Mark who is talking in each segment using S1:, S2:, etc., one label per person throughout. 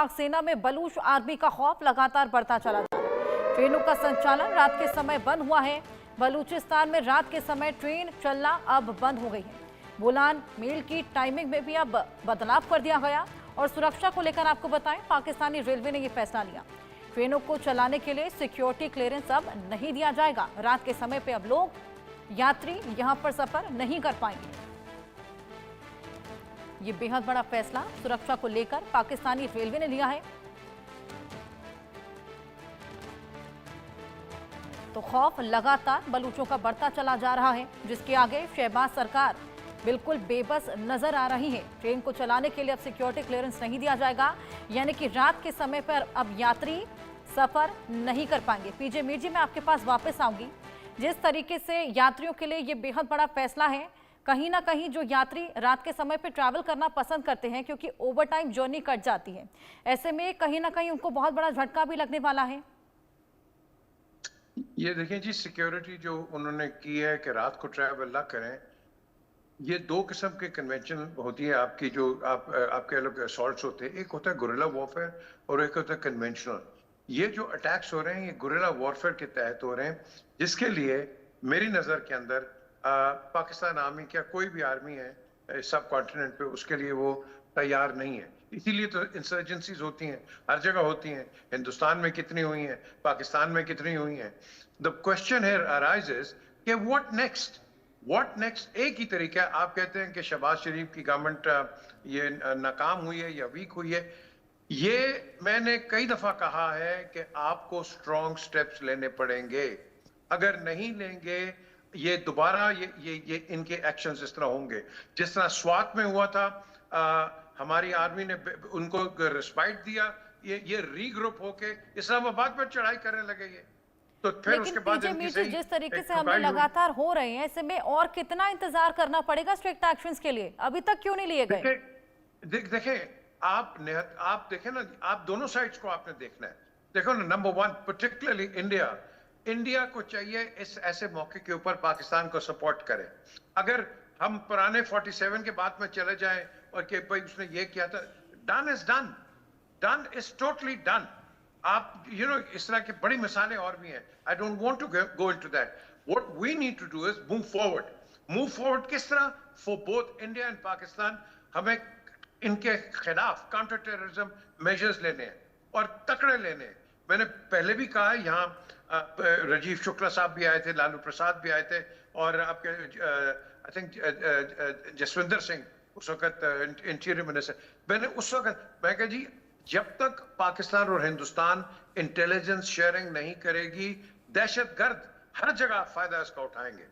S1: पाक सेना में बलूच आर्मी का खौफ लगातार बढ़ता चला जा रहा है। ट्रेनों का संचालन रात के समय बंद हुआ है। बलूचिस्तान में रात के समय ट्रेन चलना अब बंद हो गई है। बोलान मेल की टाइमिंग में भी अब बदलाव कर दिया गया। और सुरक्षा को लेकर आपको बताएं, पाकिस्तानी रेलवे ने यह फैसला लिया। ट्रेनों को चलाने के लिए सिक्योरिटी क्लियरेंस अब नहीं दिया जाएगा। रात के समय पे अब लोग यात्री यहां पर सफर नहीं कर पाएंगे। ये बेहद बड़ा फैसला सुरक्षा को लेकर पाकिस्तानी रेलवे ने लिया है। तो खौफ लगातार बलूचों का बढ़ता चला जा रहा है, जिसके आगे शहबाज सरकार बिल्कुल बेबस नजर आ रही है। ट्रेन को चलाने के लिए अब सिक्योरिटी क्लियरेंस नहीं दिया जाएगा, यानी कि रात के समय पर अब यात्री सफर नहीं कर पाएंगे। पीजे मीर जी, मैं आपके पास वापस आऊंगी। जिस तरीके से यात्रियों के लिए ये बेहद बड़ा फैसला है, कहीं ना कहीं जो यात्री रात के समय पे ट्रैवल करना पसंद करते हैं, क्योंकि ओवर टाइम जर्नी कट जाती है, ऐसे में कहीं ना कहीं उनको बहुत बड़ा झटका भी लगने वाला है।
S2: ये देखें जी, सिक्योरिटी जो उन्होंने की है कि रात को ट्रैवल ना करें, ये दो किस्म के कन्वेंशन होती है आपकी, जो आपके लोग असॉल्ट्स होते हैं। एक होता है गुरिल्ला वॉरफेयर और एक होता है कन्वेंशनल। ये जो अटैक्स हो रहे हैं, ये गुरिल्ला वॉरफेयर के तहत हो रहे हैं, जिसके लिए मेरी नज़र के अंदर पाकिस्तान आर्मी, क्या कोई भी आर्मी है सब कॉन्टिनेंट पे, उसके लिए वो तैयार नहीं है। इसीलिए तो इंसर्जेंसीज होती हैं, हर जगह होती हैं। हिंदुस्तान में कितनी हुई हैं, पाकिस्तान में कितनी हुई हैं। द क्वेश्चन हियर अराइजेस कि व्हाट नेक्स्ट, व्हाट नेक्स्ट। एक ही तरीका है, आप कहते हैं कि शहबाज शरीफ की गवर्नमेंट ये नाकाम हुई है या वीक हुई है। ये मैंने कई दफा कहा है कि आपको स्ट्रॉन्ग स्टेप्स लेने पड़ेंगे। अगर नहीं लेंगे, ये दोबारा ये इनके एक्शंस इस तरह होंगे जिस तरह स्वात में हुआ था। हमारी आर्मी ने उनको रिस्पाइट दिया, ये रीग्रुप होके इस्लामाबाद पर चढ़ाई करने लगे। ये तो फिर उसके बाद
S1: जिस तरीके से हमने लगातार हो रहे हैं, ऐसे में और कितना इंतजार करना पड़ेगा स्ट्रिक्ट एक्शंस के लिए? अभी तक क्यों नहीं लिए गए?
S2: देखें आप देखें ना, आप दोनों साइड्स को आपने देखना है। देखो ना, नंबर वन, पर्टिकुलरली इंडिया को चाहिए इस ऐसे मौके के ऊपर पाकिस्तान को सपोर्ट करे। अगर हम पुराने 47 के बाद में चले जाएं और कि भाई उसने ये किया था, done is done, done is totally done. आप इस तरह की बड़ी मिसालें और भी हैं। I don't want to go into that. What we need to do is move forward. किस तरह? For both India and Pakistan. हमें इनके खिलाफ काउंटर टेररिज्म मेजर्स लेने हैं और तकड़े लेने हैं। मैंने पहले भी कहा है, यहाँ राजीव शुक्ला साहब भी आए थे, लालू प्रसाद भी आए थे, और आपके आई थिंक जसविंदर सिंह उस वक्त इंटीरियर मिनिस्टर। मैंने उस वक्त मैं कहा जी, जब तक पाकिस्तान और हिंदुस्तान इंटेलिजेंस शेयरिंग नहीं करेगी, दहशतगर्द हर जगह फायदा इसका उठाएंगे।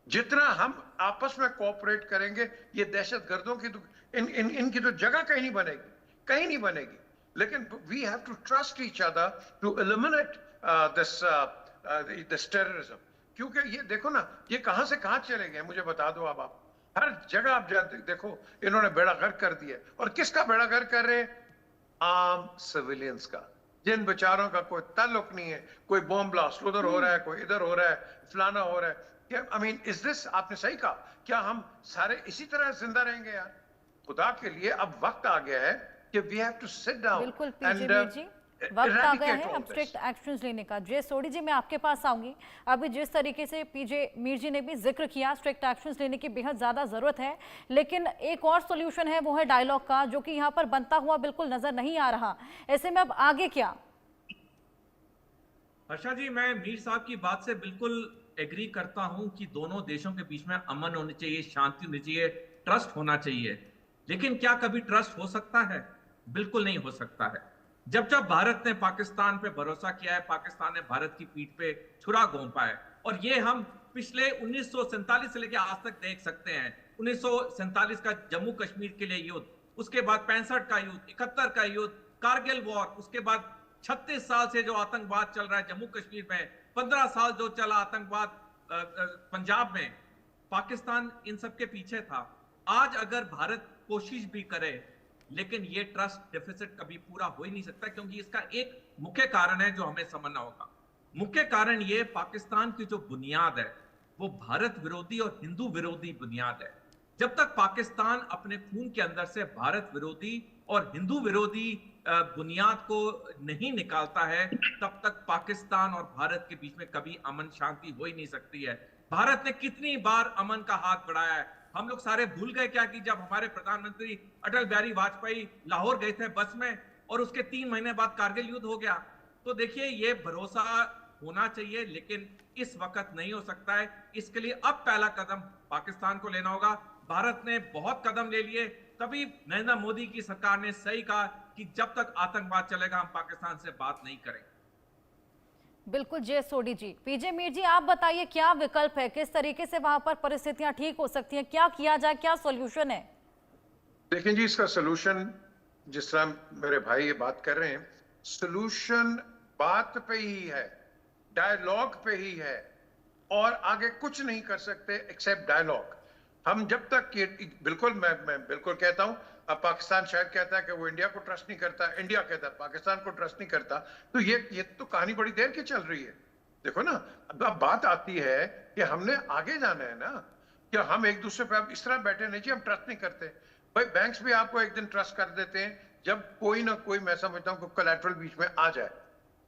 S2: जितना हम आपस में कोऑपरेट करेंगे, ये दहशतगर्दों की तो इनकी तो जगह कहीं नहीं बनेगी, कहीं नहीं बनेगी। लेकिन we have to trust each other to eliminate this terrorism. क्योंकि ये देखो ना, ये कहां से कहां चले गए, मुझे बता दो। अब आप हर जगह आप देखो, इन्होंने बेड़ा गर्क कर दिया। और किसका बेड़ा गर्क कर रहे हैं? आम सिविलियंस का, जिन बेचारों का कोई ताल्लुक नहीं है। कोई बॉम्ब ब्लास्ट उधर हो रहा है, कोई इधर हो रहा है, फलाना हो रहा है। क्या आई मीन इज दिस? आपने सही कहा, क्या हम सारे इसी तरह जिंदा रहेंगे यार? खुदा के लिए अब वक्त आ गया है कि we have to sit down.
S1: बिल्कुल पीजे मीर जी, वक्त आ गया है अब स्ट्रिक्ट एक्शंस लेने का। जे सोडी जी, मैं आपके पास आऊंगी। अभी जिस तरीके से पीजे मीर जी ने भी जिक्र किया, स्ट्रिक्ट एक्शंस लेने की बेहद ज्यादा जरूरत है, लेकिन एक और सोल्यूशन है, वो है डायलॉग का, जो कि यहाँ पर बनता हुआ बिल्कुल नजर नहीं आ रहा। ऐसे में अब आगे क्या?
S3: हर्षा जी, मैं मीर साहब की बात से बिल्कुल एग्री करता हूं कि दोनों देशों के बीच में अमन होनी चाहिए, शांति होनी चाहिए, ट्रस्ट होना चाहिए। लेकिन क्या कभी ट्रस्ट हो सकता है? बिल्कुल नहीं हो सकता है। जब जब भारत ने पाकिस्तान पे भरोसा किया है, पाकिस्तान ने भारत की पीठ पे छुरा घोंपा है। और ये हम पिछले 1947 से लेकर आज तक देख सकते हैं। 1947 का जम्मू कश्मीर के लिए युद्ध, उसके बाद 65 का युद्ध, 71 का युद्ध, कारगिल वॉर, उसके बाद 36 साल से जो आतंकवाद चल रहा है जम्मू कश्मीर में, 15 साल जो चला आतंकवाद पंजाब में, पाकिस्तान इन सब के पीछे था। आज अगर भारत कोशिश भी करे, लेकिन ये ट्रस्ट डेफिसिट कभी पूरा हो ही नहीं सकता, क्योंकि इसका एक मुख्य कारण है जो हमें समझना होगा। मुख्य कारण ये, पाकिस्तान की जो बुनियाद है वो भारत विरोधी और हिंदू विरोधी बुनियाद है। जब तक पाकिस्तान अपने खून के अंदर से भारत विरोधी और हिंदू विरोधी बुनियाद को नहीं निकालता है, तब तक पाकिस्तान और भारत के बीच में कभी अमन शांति हो ही नहीं सकती है। भारत ने कितनी बार अमन का हाथ बढ़ाया है। हम लोग सारे भूल गए क्या कि जब हमारे प्रधानमंत्री अटल बिहारी वाजपेयी लाहौर गए थे बस में और उसके 3 महीने बाद कारगिल युद्ध हो गया। तो देखिए, ये भरोसा होना चाहिए, लेकिन इस वक्त नहीं हो सकता है। इसके लिए अब पहला कदम पाकिस्तान को लेना होगा। भारत ने बहुत कदम ले लिए, तभी नरेंद्र मोदी की सरकार ने सही कहा कि जब तक आतंकवाद चलेगा हम पाकिस्तान से बात नहीं करेंगे।
S1: बिल्कुल जय सोडी जी। पीजे मीर जी, आप बताइए क्या विकल्प है, किस तरीके से वहां पर परिस्थितियां ठीक हो सकती हैं, क्या किया जाए, क्या सॉल्यूशन है?
S2: देखिए जी, इसका सलूशन जिस तरह मेरे भाई ये बात कर रहे हैं, सलूशन बात पे ही है, डायलॉग पे ही है, और आगे कुछ नहीं कर सकते एक्सेप्ट डायलॉग। हम जब तक ये बिल्कुल मैं बिल्कुल कहता हूं, अब पाकिस्तान शायद कहता है कि वो इंडिया को ट्रस्ट नहीं करता, इंडिया कहता है पाकिस्तान को ट्रस्ट नहीं करता, तो ये तो कहानी बड़ी देर की चल रही है। देखो ना, अब बात आती है कि हमने आगे जाना है ना, कि हम एक दूसरे पे अब इस तरह बैठे नहीं जी हम ट्रस्ट नहीं करते। भाई बैंक्स भी आपको एक दिन ट्रस्ट कर देते हैं जब कोई ना कोई, मैं समझता हूं, कोलैटरल बीच में आ जाए।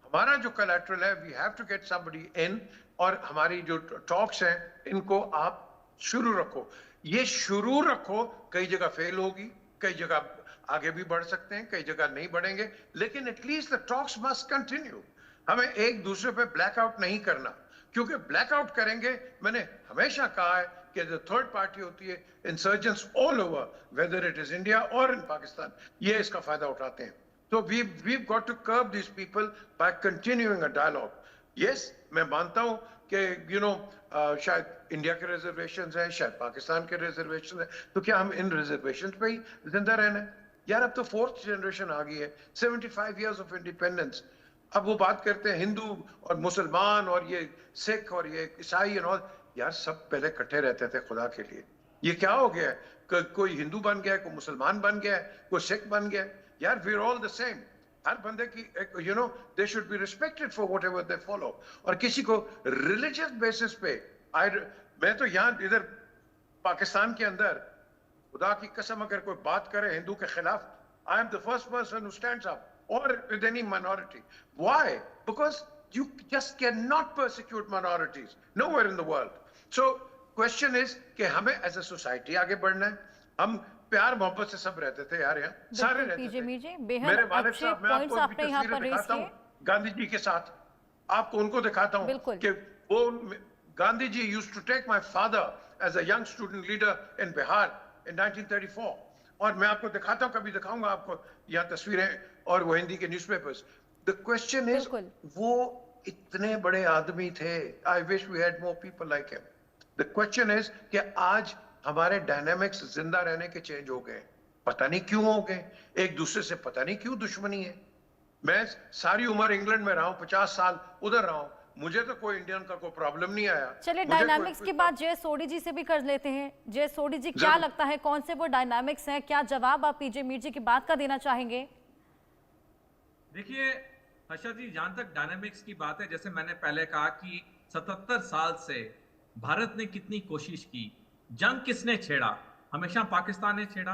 S2: हमारा जो कोलैटरल है, we have to get somebody in, और हमारी जो टॉक्स हैं इनको आप शुरू रखो, ये शुरू रखो। कई जगह फेल होगी, कई जगह आगे भी बढ़ सकते हैं, कई जगह नहीं बढ़ेंगे, लेकिन at least the talks must continue. हमें एक दूसरे पे ब्लैकआउट नहीं करना, क्योंकि ब्लैकआउट करेंगे, मैंने हमेशा कहा है कि जो थर्ड पार्टी होती है, insurgents all over, whether it is India और इन पाकिस्तान, ये इसका फायदा उठाते हैं। तो we've got to curb these people by continuing a dialogue. Yes, मैं मानता हूं कि शायद इंडिया के रिजर्वेशंस हैं, शायद पाकिस्तान के रिजर्वेशन हैं, तो क्या हम इन रिजर्वेशंस पे ही जिंदा रहना है? यार अब तो 4th जनरेशन आ गई है, 75 years of independence। अब वो बात करते हैं हिंदू और मुसलमान और ये सिख और ये ईसाई और यार सब पहले इकट्ठे रहते थे खुदा के लिए। ये क्या हो गया है? कोई हिंदू बन गया, कोई मुसलमान बन गया, कोई सिख बन गया। यार we are all the same. हर बंदे की they should be respected for whatever they follow. और किसी को रिलीजियस बेसिस पे मैं तो यहाँ इधर पाकिस्तान के अंदर खुदा की कसम अगर कोई बात करे हिंदू के खिलाफ, I am the first person who stands up, or with any minority. Why? Because you just cannot persecute minorities nowhere in the world. So question is कि हमें as a society आगे बढ़ना है। हम प्यार मोहब्बत से सब रहते थे यार, यहाँ सारे रहते थे। मेरे वालिद साहब, मैं आपको अभी तस्वीरें दिखाता हूँ गांधी जी के साथ, आपको उनको दिखाता हूँ कि वो Gandhi ji used to take my father as a young student leader in Bihar in 1934, और मैं आपको दिखाता हूँ, कभी दिखाऊंगा आपको यहाँ तस्वीरें और वो हिंदी के न्यूज़पेपर्स। द क्वेश्चन इज, वो इतने बड़े आदमी थे, I wish we had more people like him. The question is कि आज हमारे डायनामिक्स जिंदा रहने के चेंज हो गए, पता नहीं क्यों हो गए, एक दूसरे से पता नहीं क्यों दुश्मनी है। मैं सारी उम्र इंग्लैंड में रहा हूँ, 50 साल उधर रहा हूँ, मुझे तो कोई इंडियन का कोई प्रॉब्लम नहीं आया।
S1: चलिए डायनामिक्स की बात जय सोडी जी से भी कर लेते हैं। जय सोडी जी, क्या लगता है कौन से वो डायनामिक्स हैं, क्या जवाब आप पीजे मीर जी की बात का देना चाहेंगे?
S3: देखिए हर्षा जी, जहां तक डायनामिक्स की बात है, जैसे मैंने पहले कहा कि 77 साल से भारत ने कितनी कोशिश की, जंग किसने छेड़ा? हमेशा पाकिस्तान ने छेड़ा।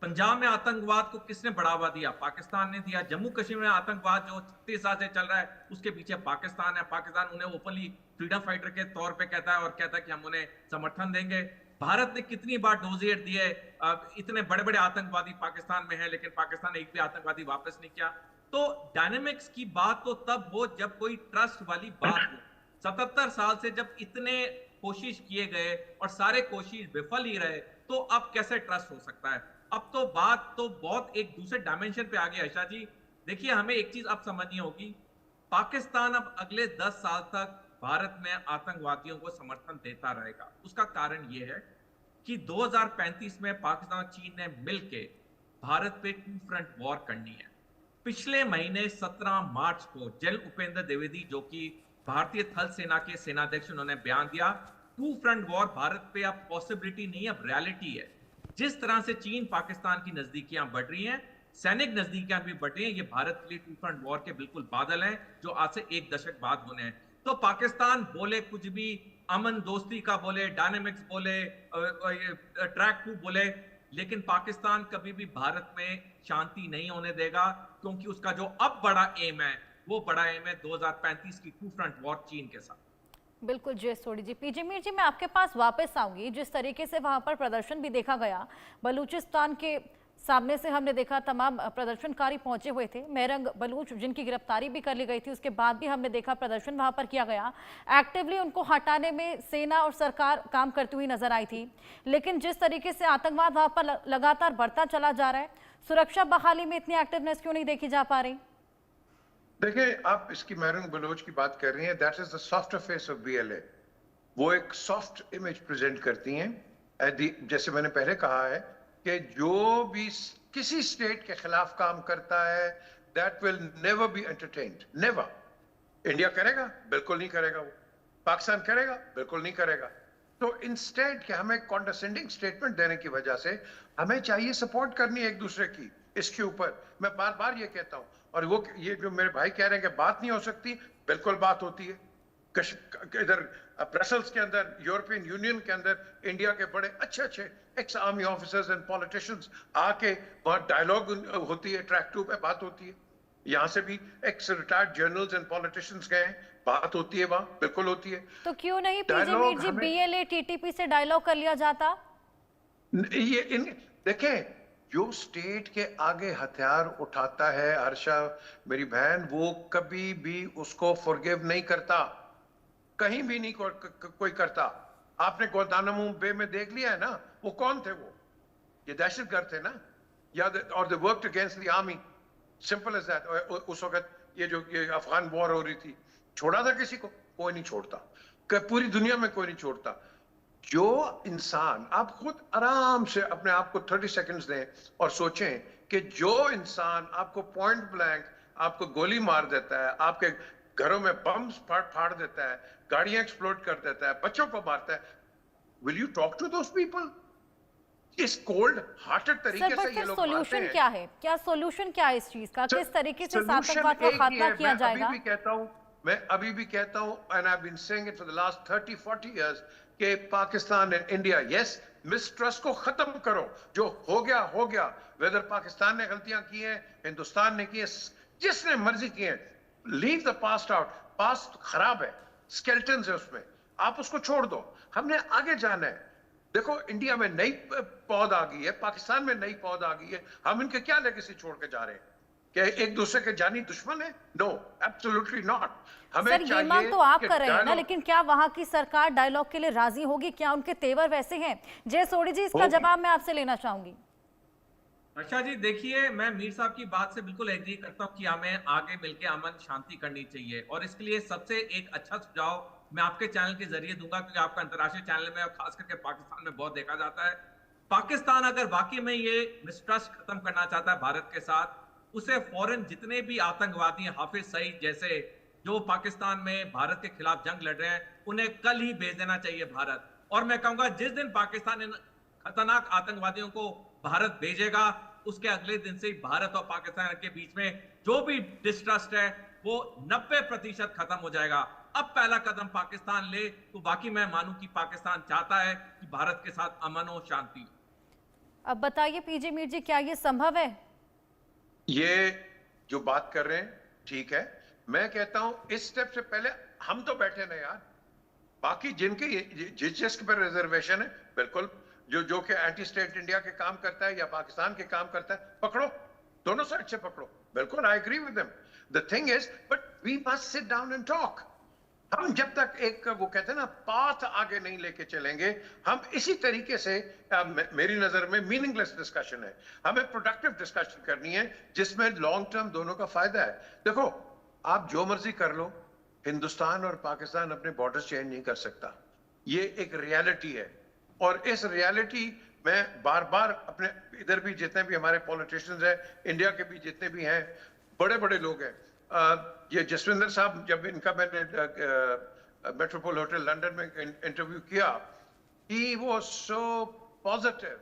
S3: पंजाब में आतंकवाद को किसने बढ़ावा दिया? पाकिस्तान ने दिया। जम्मू कश्मीर में आतंकवाद जो 36 साल से चल रहा है, उसके पीछे पाकिस्तान है। पाकिस्तान उन्हें ओपनली फ्रीडम फाइटर के तौर पे कहता है और कहता है कि हम उन्हें समर्थन देंगे। भारत ने कितनी बार डोजियर दिए, इतने बड़े बड़े आतंकवादी पाकिस्तान में है, लेकिन पाकिस्तान ने एक भी आतंकवादी वापस नहीं किया। तो डायनेमिक्स की बात तो तब हो जब कोई ट्रस्ट वाली बात हो। 77 साल से जब इतने कोशिश किए गए और सारे कोशिश विफल ही रहे, तो अब कैसे ट्रस्ट हो सकता है? अब तो बात तो बहुत एक दूसरे डायमेंशन पे आ गई आशा जी। देखिए, हमें एक चीज अब समझनी होगी, पाकिस्तान अब अगले 10 साल तक भारत में आतंकवादियों को समर्थन देता रहेगा। उसका कारण यह है कि 2035 में पाकिस्तान और चीन ने मिलकर भारत पे 2 फ्रंट वॉर करनी है। पिछले महीने 17 मार्च को जनरल उपेंद्र द्विवेदी, जो कि भारतीय थल सेना के सेनाध्यक्ष, उन्होंने बयान दिया 2 फ्रंट वॉर भारत पे अब पॉसिबिलिटी नहीं, अब रियलिटी है। जिस तरह से चीन पाकिस्तान की नजदीकियां बढ़ रही हैं, सैनिक नजदीकियां भी बढ़ रही हैं, ये भारत के लिए 2 फ्रंट वॉर के बिल्कुल बादल हैं जो आज से 1 दशक बाद होने हैं। तो पाकिस्तान बोले कुछ भी, अमन दोस्ती का बोले, डायनेमिक्स बोले, ट्रैक 2 बोले, लेकिन पाकिस्तान कभी भी भारत में शांति नहीं होने देगा। क्योंकि उसका जो अब बड़ा एम है वो बड़ा एम है 2035 की टू फ्रंट वॉर चीन के साथ।
S1: बिल्कुल जी सोडी जी। पीजे मीर जी, मैं आपके पास वापस आऊंगी। जिस तरीके से वहां पर प्रदर्शन भी देखा गया, बलूचिस्तान के सामने से हमने देखा तमाम प्रदर्शनकारी पहुंचे हुए थे। मेरंग बलूच जिनकी गिरफ्तारी भी कर ली गई थी, उसके बाद भी हमने देखा प्रदर्शन वहां पर किया गया। एक्टिवली उनको हटाने में सेना और सरकार काम करती हुई नजर आई थी। लेकिन जिस तरीके से आतंकवाद वहां पर लगातार बढ़ता चला जा रहा है, सुरक्षा बहाली में इतनी एक्टिवनेस क्यों नहीं देखी जा पा रही?
S2: देखिए, आप इसकी मेरंग बलोच की बात कर रही हैं, that is the soft face of BLA. वो एक सॉफ्ट इमेज प्रेजेंट करती हैं। जैसे मैंने पहले कहा है कि जो भी किसी स्टेट के खिलाफ काम करता है, that will never be entertained, never. India करेगा? बिल्कुल नहीं करेगा। वो पाकिस्तान करेगा? बिल्कुल नहीं करेगा। तो इंस्टेड कि हमें कॉन्डेसेंडिंग स्टेटमेंट देने की वजह से हमें चाहिए सपोर्ट करनी एक दूसरे की। इसके ऊपर मैं बार बार ये कहता हूं, और वो ये जो मेरे भाई कह रहे हैं कि बात नहीं हो सकती, बिल्कुल बात होती है। इधर ब्रसल्स के अंदर, यूरोपियन यूनियन के अंदर इंडिया के बड़े अच्छे अच्छे ex army officers and politicians आके वहां डायलॉग होती है, ट्रैक टू पे बात होती है। यहाँ से भी x retired journals and politicians गए हैं, बात होती है, वहां बिल्कुल होती है।
S1: तो क्यों नहीं पीजे मीर जी बीएलए टीटीपी से डायलॉग कर लिया जाता?
S2: ये देखें, जो स्टेट के आगे हथियार उठाता है, हर्षा मेरी बहन, वो कभी भी उसको फॉरगिव नहीं करता, कहीं भी नहीं कोई करता। आपने गुआंतानामो बे में देख लिया है ना, वो कौन थे? वो ये दहशतगर्द थे ना, या और they worked against the army, simple as that. उस वक्त ये अफगान वॉर हो रही थी, छोड़ा था किसी को? कोई नहीं छोड़ता, पूरी दुनिया में कोई नहीं छोड़ता। जो इंसान, आप खुद आराम से अपने आप को 30 सेकंड्स दें और सोचें कि जो इंसान आपको पॉइंट ब्लैंक आपको गोली मार देता है, आपके घरों में बम्स फाड़ देता है, गाड़ियां एक्सप्लोड कर देता है, बच्चों को मारता है, will you talk to those people? इस कोल्ड हार्टेड तरीके से ये लोग मारते हैं।
S1: क्या है, क्या सोल्यूशन क्या है इस चीज का? किस तरीके से आतंकवाद का खात्मा किया जाएगा?
S2: मैं अभी भी कहता हूं, and I have been saying it for the last 30-40 years, कि Pakistan and India, yes, mistrust को खत्म करो। जो हो गया। वेदर पाकिस्तान ने गलतियां की हैं, हिंदुस्तान ने की है, जिसने मर्जी की है, leave the passed out. Past खराब है, स्केलेटन्स है उसमें, आप उसको छोड़ दो। हमने आगे जाना है। देखो, इंडिया में नई पौध आ गई है, पाकिस्तान में नई पौध आ गई है। हम इनके क्या लेगेसी छोड़ के जा रहे हैं? क्या एक दूसरे के जानी दुश्मन है? No, absolutely not. हमें
S1: सर, ये मांग तो आप कर रहे हैं ना, लेकिन क्या वहां की सरकार डायलॉग के लिए राजी होगी? क्या उनके तेवर वैसे हैं? जय सोडी जी, इसका जवाब मैं आपसे लेना चाहूंगी।
S3: अच्छा जी, देखिए, मैं मीर साहब की बात से बिल्कुल एग्री करता हूं कि हमें आगे मिलकर अमन शांति करनी चाहिए, और इसके लिए सबसे एक अच्छा सुझाव मैं आपके चैनल के जरिए दूंगा, क्योंकि आपका अंतर्राष्ट्रीय चैनल में और खास करके पाकिस्तान में बहुत देखा जाता है। पाकिस्तान अगर वाकई में ये मिसट्रस्ट खत्म करना चाहता है भारत के साथ, उसे फौरन जितने भी आतंकवादी हाफिज सईद जैसे जो पाकिस्तान में भारत के खिलाफ जंग लड़ रहे हैं, उन्हें कल ही भेज देना चाहिए भारत। और मैं कहूंगा, जिस दिन पाकिस्तान इन खतरनाक आतंकवादियों को भारत भेजेगा, उसके अगले दिन से ही भारत और पाकिस्तान के बीच में जो भी डिस्ट्रस्ट है वो 90% खत्म हो जाएगा। अब पहला कदम पाकिस्तान ले तो बाकी मैं मानूं कि पाकिस्तान चाहता है कि भारत के साथ अमन और शांति।
S1: अब बताइए पीजे मीर जी, क्या ये संभव है?
S2: ये जो बात कर रहे हैं ठीक है। मैं कहता हूं इस स्टेप से पहले हम तो बैठे ना यार, बाकी जिसके पर रिजर्वेशन है, बिल्कुल जो कि एंटी स्टेट इंडिया के काम करता है या पाकिस्तान के काम करता है, पकड़ो, दोनों साइड से पकड़ो, बिल्कुल, I agree with them. The thing is, but we must sit down and talk. हम जब तक एक, वो कहते हैं ना, पाथ आगे नहीं लेके चलेंगे, हम इसी तरीके से, मेरी नजर में मीनिंगलेस डिस्कशन है। हमें प्रोडक्टिव डिस्कशन करनी है जिसमें लॉन्ग टर्म दोनों का फायदा है। देखो, आप जो मर्जी कर लो, हिंदुस्तान और पाकिस्तान अपने बॉर्डर्स चेंज नहीं कर सकता, ये एक रियलिटी है। और इस रियलिटी में बार बार अपने इधर भी जितने भी हमारे पॉलिटिशियंस हैं, इंडिया के भी जितने भी हैं, बड़े बड़े लोग हैं, ये जसविंदर साहब, जब इनका मैंने मेट्रोपोल होटल लंदन में इंटरव्यू किया, ही वाज सो पॉजिटिव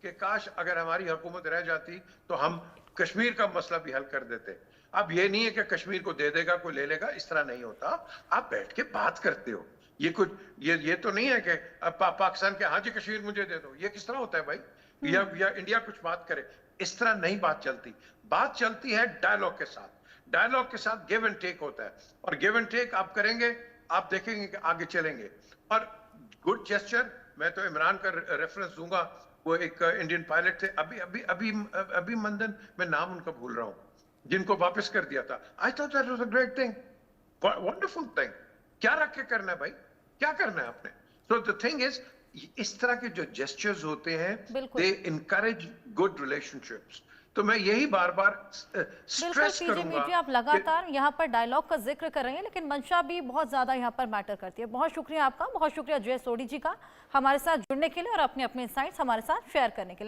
S2: कि काश अगर हमारी हुकूमत रह जाती तो हम कश्मीर का मसला भी हल कर देते। अब ये नहीं है कि कश्मीर को दे देगा कोई ले लेगा, इस तरह नहीं होता। आप बैठ के बात करते हो, ये कुछ ये तो नहीं है कि पाकिस्तान के, हाँ जी कश्मीर मुझे दे दो, ये किस तरह होता है भाई? या इंडिया कुछ बात करे, इस तरह नहीं बात चलती। बात चलती है डायलॉग के साथ, डायलॉग के साथ गिव एंड टेक होता है, और गिव एंड टेक आप करेंगे, आप देखेंगे कि आगे चलेंगे। और गुड जेस्चर, मैं तो इमरान का रेफरेंस दूंगा, वो एक इंडियन पायलट थे, अभिनंदन, मैं नाम उनका भूल रहा हूं, जिनको वापस कर दिया था। I thought that was a great thing, wonderful thing. क्या रख के करना है भाई, क्या करना है आपने? सो द थिंग इज, इस तरह के जो जेस्चर्स होते हैं,
S1: बिल्कुल।
S2: दे इनकरेज गुड रिलेशनशिप्स। तो मैं यही बार बार
S1: बिल्कुल
S2: स्ट्रेस
S1: पीजी
S2: करूंगा
S1: मीडिया, आप
S2: कि
S1: लगातार यहाँ पर डायलॉग का जिक्र कर रहे हैं, लेकिन मंशा भी बहुत ज्यादा यहाँ पर मैटर करती है। बहुत शुक्रिया आपका, बहुत शुक्रिया जय सोढी जी का हमारे साथ जुड़ने के लिए और अपने अपने इंसाइट्स हमारे साथ शेयर करने के लिए।